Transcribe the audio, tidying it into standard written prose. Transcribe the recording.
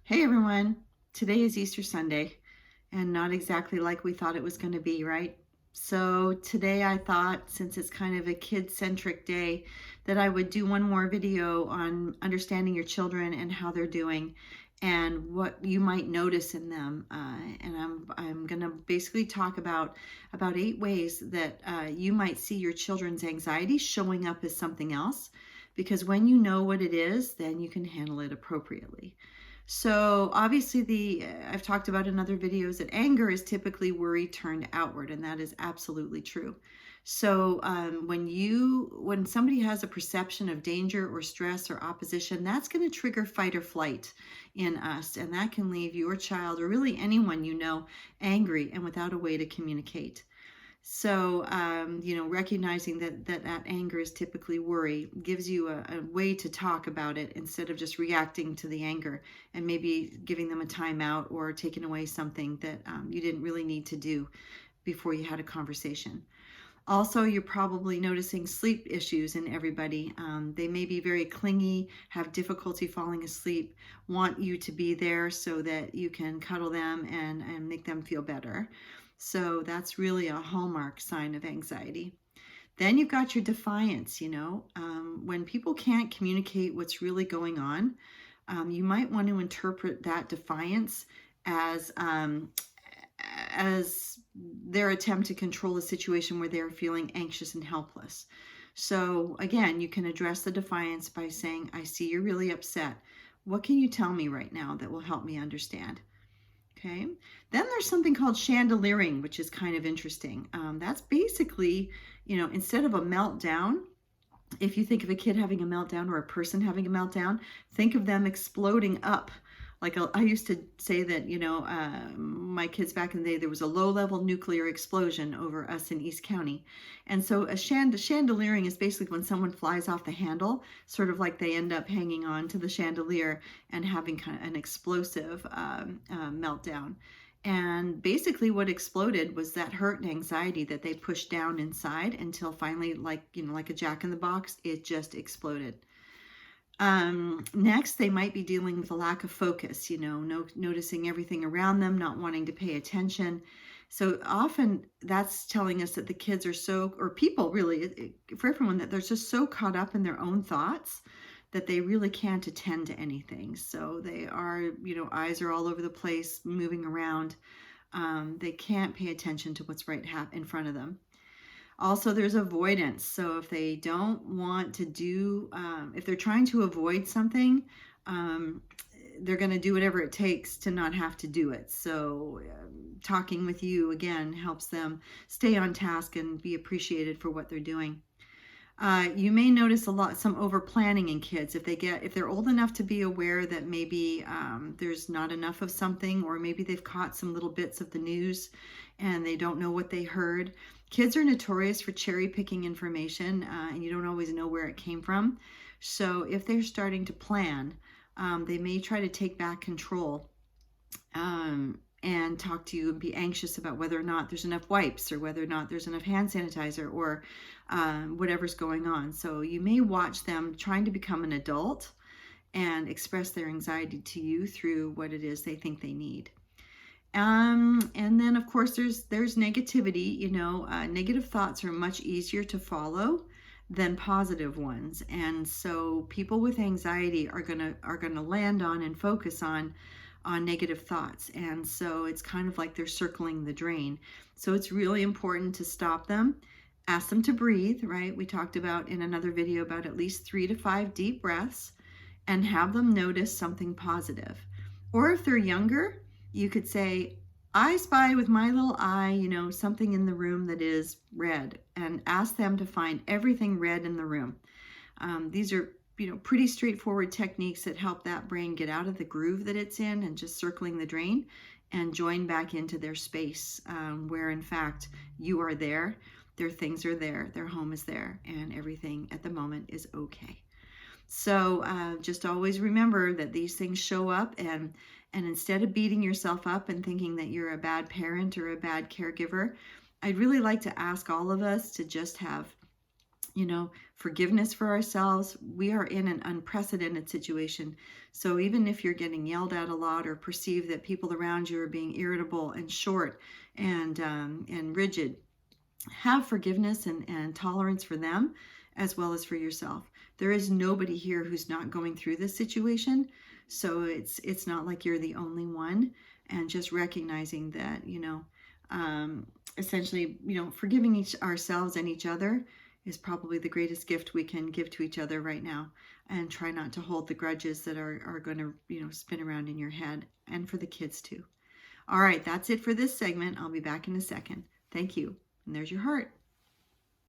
Hey everyone, today is Easter Sunday and not exactly like we thought it was going to be, right? So today I thought, since it's kind of a kid-centric day, that I would do one more video on understanding your children and how they're doing and what you might notice in them. And I'm going to basically talk about 8 ways that you might see your children's anxiety showing up as something else, because when you know what it is, then you can handle it appropriately. So obviously I've talked about in other videos that anger is typically worry turned outward, and that is absolutely true. So when somebody has a perception of danger or stress or opposition, that's going to trigger fight or flight in us, and that can leave your child or really anyone you know angry and without a way to communicate. So, recognizing that anger is typically worry gives you a way to talk about it instead of just reacting to the anger and maybe giving them a timeout or taking away something that you didn't really need to do before you had a conversation. Also, you're probably noticing sleep issues in everybody. They may be very clingy, have difficulty falling asleep, want you to be there so that you can cuddle them and make them feel better. So that's really a hallmark sign of anxiety. Then you've got your defiance, when people can't communicate what's really going on, you might want to interpret that defiance as as their attempt to control a situation where they're feeling anxious and helpless. So again, you can address the defiance by saying, I see you're really upset. What can you tell me right now that will help me understand? Okay. Then there's something called chandeliering, which is kind of interesting. That's basically, instead of a meltdown, if you think of a kid having a meltdown or a person having a meltdown, think of them exploding up. I used to say that, my kids back in the day, there was a low-level nuclear explosion over us in East County. And so chandeliering is basically when someone flies off the handle, sort of like they end up hanging on to the chandelier and having kind of an explosive meltdown. And basically what exploded was that hurt and anxiety that they pushed down inside until finally, like a jack in the box, it just exploded. Next, they might be dealing with a lack of focus, noticing everything around them, not wanting to pay attention. So often that's telling us that the kids are or people really, for everyone, that they're just so caught up in their own thoughts that they really can't attend to anything. So they are, eyes are all over the place, moving around. They can't pay attention to what's right in front of them. Also, there's avoidance. So if they don't want to do, if they're trying to avoid something, they're going to do whatever it takes to not have to do it. So talking with you, again, helps them stay on task and be appreciated for what they're doing. You may notice some over planning in kids if they're old enough to be aware that maybe there's not enough of something, or maybe they've caught some little bits of the news and they don't know what they heard. Kids are notorious for cherry picking information, and you don't always know where it came from. So if they're starting to plan, they may try to take back control and talk to you and be anxious about whether or not there's enough wipes or whether or not there's enough hand sanitizer or whatever's going on. So you may watch them trying to become an adult and express their anxiety to you through what it is they think they need. And then of course there's negativity. Negative thoughts are much easier to follow than positive ones, and so people with anxiety are gonna land on and focus on negative thoughts, and so it's kind of like they're circling the drain. So it's really important to stop them, ask them to breathe, right? We talked about in another video about at least 3 to 5 deep breaths, and have them notice something positive. Or if they're younger, you could say, I spy with my little eye, something in the room that is red, and ask them to find everything red in the room. These are pretty straightforward techniques that help that brain get out of the groove that it's in and just circling the drain and join back into their space, where in fact you are there, their things are there, their home is there, and everything at the moment is okay. So just always remember that these things show up, and instead of beating yourself up and thinking that you're a bad parent or a bad caregiver, I'd really like to ask all of us to just have forgiveness for ourselves. We are in an unprecedented situation. So even if you're getting yelled at a lot or perceive that people around you are being irritable and short and rigid, have forgiveness and tolerance for them as well as for yourself. There is nobody here who's not going through this situation. So it's not like you're the only one. And just recognizing that, essentially, forgiving ourselves and each other is probably the greatest gift we can give to each other right now. And try not to hold the grudges that are going to, spin around in your head, and for the kids too. All right, that's it for this segment. I'll be back in a second. Thank you. And there's your heart.